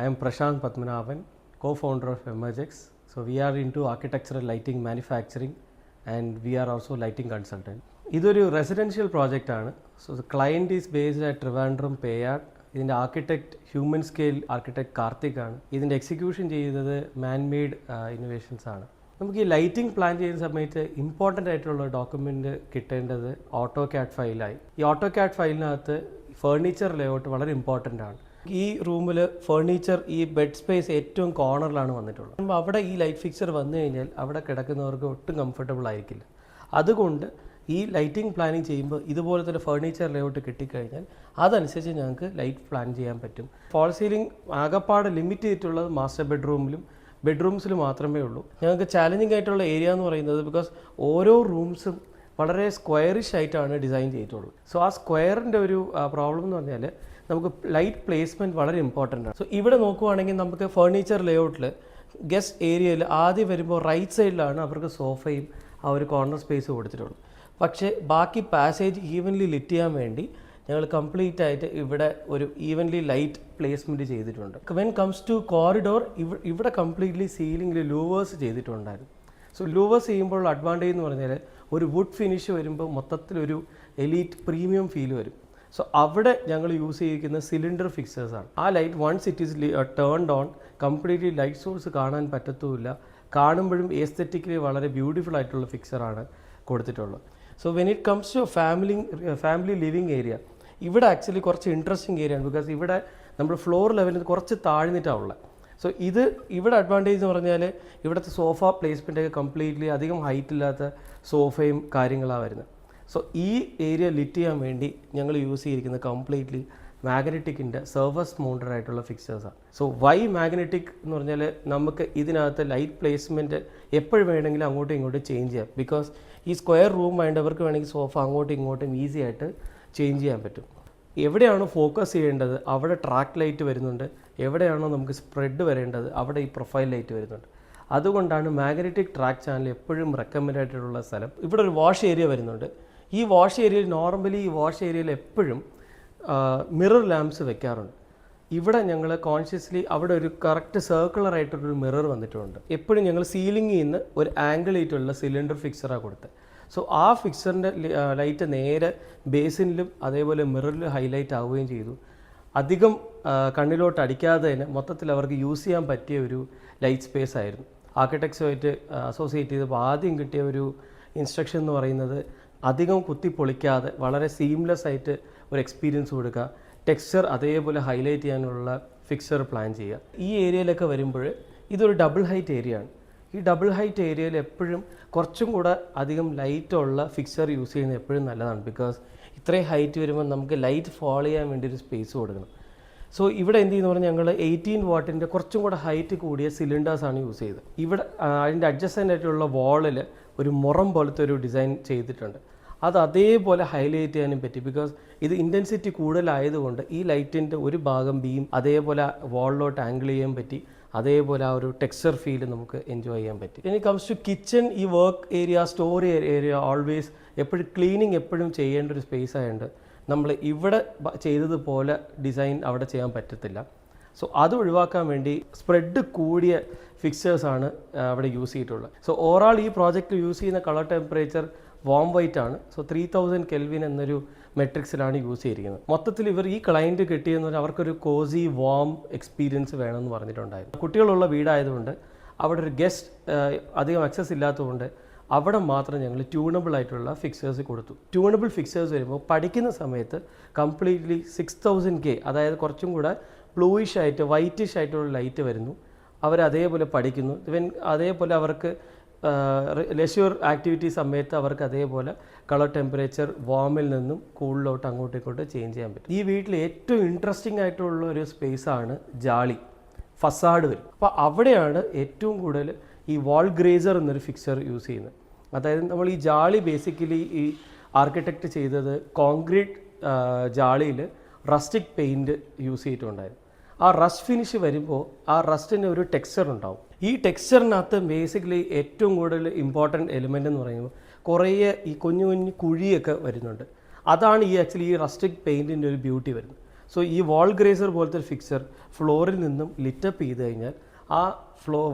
I am Prashant Padmanabhan, co-founder of Emergex. So we are into architectural lighting manufacturing and we are also lighting consultant. This is a residential project. So the client is based at Trivandrum, Payad. This is architect, human scale architect Karthik. This is execution man-made innovations. നമുക്ക് ഈ lighting plan ചെയ്യുന്ന സമയത്ത് important ആയിട്ടുള്ള document കിട്ടേണ്ടത് AutoCAD ഫയലായി. ഈ AutoCAD ഫയലിനകത്ത് furniture layout വളരെ important ആണ്. ഈ റൂമിൽ ഫർണിച്ചർ ഈ ബെഡ് സ്പേസ് ഏറ്റവും കോർണറിലാണ് വന്നിട്ടുള്ളത്. അപ്പോൾ അവിടെ ഈ ലൈറ്റ് ഫിക്സർ വന്നു കഴിഞ്ഞാൽ അവിടെ കിടക്കുന്നവർക്ക് ഒട്ടും കംഫർട്ടബിൾ ആയിരിക്കില്ല. അതുകൊണ്ട് ഈ ലൈറ്റിംഗ് പ്ലാനിങ് ചെയ്യുമ്പോൾ ഇതുപോലെ തന്നെ ഫർണിച്ചർ ലേഔട്ട് കിട്ടിക്കഴിഞ്ഞാൽ അതനുസരിച്ച് ഞങ്ങൾക്ക് ലൈറ്റ് പ്ലാൻ ചെയ്യാൻ പറ്റും. ഫോൾ സീലിംഗ് ആകപ്പാടെ ലിമിറ്റ് ചെയ്തിട്ടുള്ളത് മാസ്റ്റർ ബെഡ്റൂംസിൽ മാത്രമേ ഉള്ളൂ. ഞങ്ങൾക്ക് ചാലഞ്ചിങ് ആയിട്ടുള്ള ഏരിയ എന്ന് പറയുന്നത് ബിക്കോസ് ഓരോ റൂംസും വളരെ സ്ക്വയറിഷ് ആയിട്ടാണ് ഡിസൈൻ ചെയ്തിട്ടുള്ളത്. സോ ആ സ്ക്വയറിൻ്റെ ഒരു പ്രോബ്ലം എന്ന് പറഞ്ഞാൽ നമുക്ക് ലൈറ്റ് പ്ലേസ്മെൻറ്റ് വളരെ ഇമ്പോർട്ടൻ്റ് ആണ്. സോ ഇവിടെ നോക്കുവാണെങ്കിൽ നമുക്ക് ഫർണിച്ചർ ലേഔട്ടിൽ ഗസ്റ്റ് ഏരിയയിൽ ആദ്യം വരുമ്പോൾ റൈറ്റ് സൈഡിലാണ് അവർക്ക് സോഫയും ആ ഒരു കോർണർ സ്പേസ് കൊടുത്തിട്ടുള്ളത്. പക്ഷേ ബാക്കി പാസേജ് ഈവൻലി ലിറ്റ് ചെയ്യാൻ വേണ്ടി ഞങ്ങൾ കംപ്ലീറ്റ് ആയിട്ട് ഇവിടെ ഒരു ഈവൻലി ലൈറ്റ് പ്ലേസ്മെൻറ്റ് ചെയ്തിട്ടുണ്ട്. വെൻ കംസ് ടു കോറിഡോർ ഇവിടെ കംപ്ലീറ്റ്ലി സീലിംഗിൽ ലൂവേഴ്സ് ചെയ്തിട്ടുണ്ടായിരുന്നു. സോ ലൂവേഴ്സ് ചെയ്യുമ്പോൾ അഡ്വാൻറ്റേജ് എന്ന് പറഞ്ഞാൽ ഒരു വുഡ് ഫിനിഷ് വരുമ്പോൾ മൊത്തത്തിലൊരു എലീറ്റ് പ്രീമിയം ഫീൽ വരും. സോ അവിടെ ഞങ്ങൾ യൂസ് ചെയ്തിരിക്കുന്ന സിലിണ്ടർ ഫിക്സേഴ്സാണ്. ആ light once it is turned on completely light source കാണാൻ പറ്റത്തുമില്ല. കാണുമ്പോഴും എസ്തെറ്റിക്കലി വളരെ ബ്യൂട്ടിഫുൾ ആയിട്ടുള്ള ഫിക്സറാണ് കൊടുത്തിട്ടുള്ളത്. So when it comes to family living area ഇവിടെ ആക്ച്വലി കുറച്ച് ഇൻട്രസ്റ്റിംഗ് ഏരിയ ആണ്. ബിക്കോസ് ഇവിടെ നമ്മൾ ഫ്ലോർ ലെവലിൽ കുറച്ച് താഴ്ന്നിട്ടാണ് ഉള്ളത്. സോ ഇവിടെ അഡ്വാൻറ്റേജ് എന്ന് പറഞ്ഞാൽ ഇവിടുത്തെ സോഫ പ്ലേസ്മെൻറ്റൊക്കെ കംപ്ലീറ്റ്ലി അധികം ഹൈറ്റ് ഇല്ലാത്ത സോഫയും കാര്യങ്ങളാണ് വരുന്നത്. സോ ഈ ഏരിയ ലിറ്റ് ചെയ്യാൻ വേണ്ടി ഞങ്ങൾ യൂസ് ചെയ്തിരിക്കുന്നത് കംപ്ലീറ്റ്ലി മാഗ്നറ്റിക്കിൻ്റെ സർഫസ് മൗണ്ടഡ് ആയിട്ടുള്ള ഫിക്സേഴ്സാണ്. സോ വൈ മാഗ്നറ്റിക് എന്ന് പറഞ്ഞാൽ നമുക്ക് ഇതിനകത്ത് ലൈറ്റ് പ്ലേസ്മെൻറ്റ് എപ്പോഴും വേണമെങ്കിലും അങ്ങോട്ടും ഇങ്ങോട്ടും ചേഞ്ച് ചെയ്യാം. ബിക്കോസ് ഈ സ്ക്വയർ റൂം വേണ്ടവർക്ക് വേണമെങ്കിൽ സോഫ അങ്ങോട്ടും ഇങ്ങോട്ടും ഈസി ആയിട്ട് ചേഞ്ച് ചെയ്യാൻ പറ്റും. എവിടെയാണോ ഫോക്കസ് ചെയ്യേണ്ടത് അവിടെ ട്രാക്ക് ലൈറ്റ് വരുന്നുണ്ട്. എവിടെയാണോ നമുക്ക് സ്പ്രെഡ് വരേണ്ടത് അവിടെ ഈ പ്രൊഫൈൽ ലൈറ്റ് വരുന്നുണ്ട്. അതുകൊണ്ടാണ് മാഗ്നറ്റിക് ട്രാക്ക് ചാനൽ എപ്പോഴും റെക്കമെൻഡ് ആയിട്ടുള്ള സ്ഥലം. ഇവിടെ ഒരു വാഷ് ഏരിയ വരുന്നുണ്ട്. ഈ വാഷ് ഏരിയയിൽ നോർമലി ഈ വാഷ് ഏരിയയിൽ എപ്പോഴും മിറർ ലാംപ്സ് വെക്കാറുണ്ട്. ഇവിടെ ഞങ്ങൾ കോൺഷ്യസ്ലി അവിടെ ഒരു കറക്റ്റ് സർക്കുലർ ആയിട്ടൊരു മിറർ വന്നിട്ടുണ്ട്. എപ്പോഴും ഞങ്ങൾ സീലിംഗിൽ നിന്ന് ഒരു ആംഗിൾ ആയിട്ടുള്ള സിലിണ്ടർ ഫിക്സറാണ് കൊടുത്തത്. സോ ആ ഫിക്സറിൻ്റെ ലൈറ്റ് നേരെ ബേസിനിലും അതേപോലെ മിററിൽ ഹൈലൈറ്റ് ആവുകയും ചെയ്തു. അധികം കണ്ണിലോട്ട് അടിക്കാതെ തന്നെ മൊത്തത്തിൽ അവർക്ക് യൂസ് ചെയ്യാൻ പറ്റിയ ഒരു ലൈറ്റ് സ്പേസ് ആയിരുന്നു. ആർക്കിടെക്ട്സുമായിട്ട് അസോസിയേറ്റ് ചെയ്തപ്പോൾ ആദ്യം കിട്ടിയ ഒരു ഇൻസ്ട്രക്ഷൻ എന്ന് പറയുന്നത് അധികം കുത്തി പൊളിക്കാതെ വളരെ സീംലെസ് ആയിട്ട് ഒരു എക്സ്പീരിയൻസ് കൊടുക്കുക, ടെക്സ്ചർ അതേപോലെ ഹൈലൈറ്റ് ചെയ്യാനുള്ള ഫിക്സർ പ്ലാൻ ചെയ്യുക. ഈ ഏരിയയിലൊക്കെ വരുമ്പോൾ ഇതൊരു ഡബിൾ ഹൈറ്റ് ഏരിയ ആണ്. ഈ ഡബിൾ ഹൈറ്റ് ഏരിയയിൽ എപ്പോഴും കുറച്ചും കൂടെ അധികം ലൈറ്റുള്ള ഫിക്സർ യൂസ് ചെയ്യുന്നത് എപ്പോഴും നല്ലതാണ്. ബിക്കോസ് ഇത്രയും ഹൈറ്റ് വരുമ്പോൾ നമുക്ക് ലൈറ്റ് ഫോളോ ചെയ്യാൻ വേണ്ടി ഒരു സ്പേസ് കൊടുക്കണം. സോ ഇവിടെ എന്ത് ചെയ്യുന്ന പറഞ്ഞാൽ ഞങ്ങൾ 18 വാട്ടിൻ്റെ കുറച്ചും കൂടെ ഹൈറ്റ് കൂടിയ സിലിണ്ടേഴ്സാണ് യൂസ് ചെയ്തത്. ഇവിടെ അതിൻ്റെ അഡ്ജസ്റ്റൻ്റ് ആയിട്ടുള്ള വാളിൽ ഒരു മുറം പോലത്തെ ഒരു ഡിസൈൻ ചെയ്തിട്ടുണ്ട്. അത് അതേപോലെ ഹൈലൈറ്റ് ചെയ്യാനും പറ്റി. ബിക്കോസ് ഇത് ഇൻറ്റൻസിറ്റി കൂടുതലായതുകൊണ്ട് ഈ ലൈറ്റിൻ്റെ ഒരു ഭാഗം ബീം അതേപോലെ വാളിലോട്ട് ആംഗിൾ ചെയ്യാൻ പറ്റി. അതേപോലെ ആ ഒരു ടെക്സ്ചർ ഫീൽ നമുക്ക് എൻജോയ് ചെയ്യാൻ പറ്റി. ഇനി കംസ് ടു കിച്ചൺ, ഈ work area, store area always എപ്പോഴും ക്ലീനിങ് എപ്പോഴും ചെയ്യേണ്ട ഒരു സ്പേസ് ആയതുകൊണ്ട് നമ്മൾ ഇവിടെ ചെയ്തതുപോലെ ഡിസൈൻ അവിടെ ചെയ്യാൻ പറ്റത്തില്ല. സോ അത് ഒഴിവാക്കാൻ വേണ്ടി സ്പ്രെഡ് കൂടിയ ഫിക്സേഴ്സാണ് അവിടെ യൂസ് ചെയ്തിട്ടുള്ളത്. സോ ഓവറാൾ ഈ പ്രോജക്റ്റ് യൂസ് ചെയ്യുന്ന കളർ ടെമ്പറേച്ചർ വാം വൈറ്റ് ആണ്. സോ 3000 കെൽവിൻ എന്നൊരു മെട്രിക്സിലാണ് യൂസ് ചെയ്തിരിക്കുന്നത്. മൊത്തത്തിൽ ഇവർ ഈ ക്ലയൻറ്റ് കിട്ടിയെന്ന് പറഞ്ഞാൽ അവർക്കൊരു കോസി വാം എക്സ്പീരിയൻസ് വേണമെന്ന് പറഞ്ഞിട്ടുണ്ടായിരുന്നു. കുട്ടികളുള്ള വീടായതുകൊണ്ട് അവിടെ ഒരു ഗസ്റ്റ് അധികം ആക്സസ് ഇല്ലാത്തതുകൊണ്ട് അവിടെ മാത്രം ഞങ്ങൾ ട്യൂണബിൾ ആയിട്ടുള്ള ഫിക്സേഴ്സ് കൊടുത്തു. ട്യൂണബിൾ ഫിക്സേഴ്സ് വരുമ്പോൾ പഠിക്കുന്ന സമയത്ത് കംപ്ലീറ്റ്ലി 6000K, അതായത് കുറച്ചും കൂടെ ബ്ലൂയിഷ് ആയിട്ട് വൈറ്റിഷ് ആയിട്ടുള്ള ലൈറ്റ് വരുന്നു. അവരതേപോലെ പഠിക്കുന്നു. ഇവൻ അതേപോലെ അവർക്ക് ലെഷ്യൂർ ആക്ടിവിറ്റി സമയത്ത് അവർക്ക് അതേപോലെ കളർ ടെമ്പറേച്ചർ വാമിൽ നിന്നും കൂളിലോട്ട് അങ്ങോട്ടും ഇങ്ങോട്ടും ചേഞ്ച് ചെയ്യാൻ പറ്റും. ഈ വീട്ടിൽ ഏറ്റവും ഇൻട്രസ്റ്റിംഗ് ആയിട്ടുള്ള ഒരു സ്പേസാണ് ജാളി, ഫസാഡ് വരും. അപ്പോൾ അവിടെയാണ് ഏറ്റവും കൂടുതൽ ഈ വാൾ ഗ്രേസർ എന്നൊരു ഫിക്സർ യൂസ് ചെയ്യുന്നത്. അതായത് നമ്മൾ ഈ ജാളി ബേസിക്കലി ഈ ആർക്കിടെക്റ്റ് ചെയ്തത് കോൺക്രീറ്റ് ജാളിയിൽ റസ്റ്റിക് പെയിൻറ്റ് യൂസ് ചെയ്തിട്ടുണ്ടായിരുന്നു. ആ റസ്റ്റ് ഫിനിഷ് വരുമ്പോൾ ആ റസ്റ്റിന് ഒരു ടെക്സ്ചർ ഉണ്ടാവും. ഈ ടെക്സ്ചറിനകത്ത് ബേസിക്കലി ഏറ്റവും കൂടുതൽ ഇമ്പോർട്ടൻറ്റ് എലിമെൻ്റ് എന്ന് പറയുമ്പോൾ കുറേ ഈ കുഞ്ഞു കുഞ്ഞു കുഴിയൊക്കെ വരുന്നുണ്ട്. അതാണ് ഈ ആക്ച്വലി ഈ റസ്റ്റിക് പെയിൻറ്റിൻ്റെ ഒരു ബ്യൂട്ടി വരുന്നത്. സോ ഈ വാൾ ഗ്രേസർ പോലത്തെ ഒരു ഫിക്സർ ഫ്ലോറിൽ നിന്നും ലിറ്റപ്പ് ചെയ്ത് കഴിഞ്ഞാൽ ആ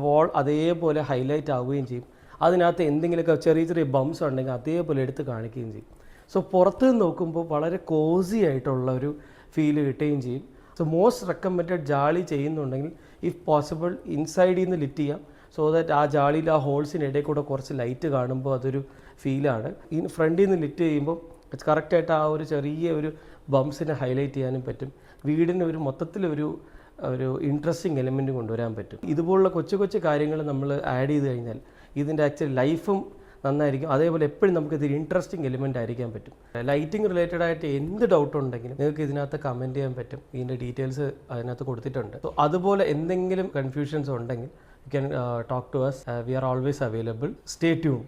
വാൾ അതേപോലെ ഹൈലൈറ്റ് ആവുകയും ചെയ്യും. അതിനകത്ത് എന്തെങ്കിലുമൊക്കെ ചെറിയ ചെറിയ ബംസ് ഉണ്ടെങ്കിൽ അതേപോലെ എടുത്ത് കാണിക്കുകയും ചെയ്യും. സോ പുറത്ത് നിന്ന് നോക്കുമ്പോൾ വളരെ കോസി ആയിട്ടുള്ള ഒരു ഫീല് കിട്ടുകയും ചെയ്യും. സോ മോസ്റ്റ് റെക്കമെൻഡഡ് ജാളി ചെയ്യുന്നുണ്ടെങ്കിൽ ഇഫ് പോസിബിൾ ഇൻസൈഡിൽ നിന്ന് ലിറ്റ് ചെയ്യാം. സോ ദാറ്റ് ആ ജാളിയിൽ ആ ഹോൾസിനിടയിൽ കൂടെ കുറച്ച് ലൈറ്റ് കാണുമ്പോൾ അതൊരു ഫീലാണ്. ഈ ഫ്രണ്ടിൽ നിന്ന് ലിറ്റ് ചെയ്യുമ്പോൾ കറക്റ്റായിട്ട് ആ ഒരു ചെറിയ ഒരു ബംസിനെ ഹൈലൈറ്റ് ചെയ്യാനും പറ്റും. വീടിന് ഒരു മൊത്തത്തിലൊരു ഇൻട്രസ്റ്റിംഗ് എലിമെൻറ്റ് കൊണ്ടുവരാൻ പറ്റും. ഇതുപോലുള്ള കൊച്ചു കൊച്ചു കാര്യങ്ങൾ നമ്മൾ ആഡ് ചെയ്ത് കഴിഞ്ഞാൽ ഇതിൻ്റെ ആക്ച്വലി ലൈഫും നന്നായിരിക്കും. അതേപോലെ എപ്പോഴും നമുക്കിതൊരു ഇൻട്രസ്റ്റിംഗ് എലിമെൻ്റ് ആയിരിക്കാൻ പറ്റും. ലൈറ്റിംഗ് റിലേറ്റഡ് ആയിട്ട് എന്ത് ഡൗട്ട് ഉണ്ടെങ്കിലും നിങ്ങൾക്ക് ഇതിനകത്ത് കമൻറ്റ് ചെയ്യാൻ പറ്റും. ഇതിൻ്റെ ഡീറ്റെയിൽസ് അതിനകത്ത് കൊടുത്തിട്ടുണ്ട്. സോ അതുപോലെ എന്തെങ്കിലും കൺഫ്യൂഷൻസ് ഉണ്ടെങ്കിൽ you can talk to us. We are always available. Stay tune.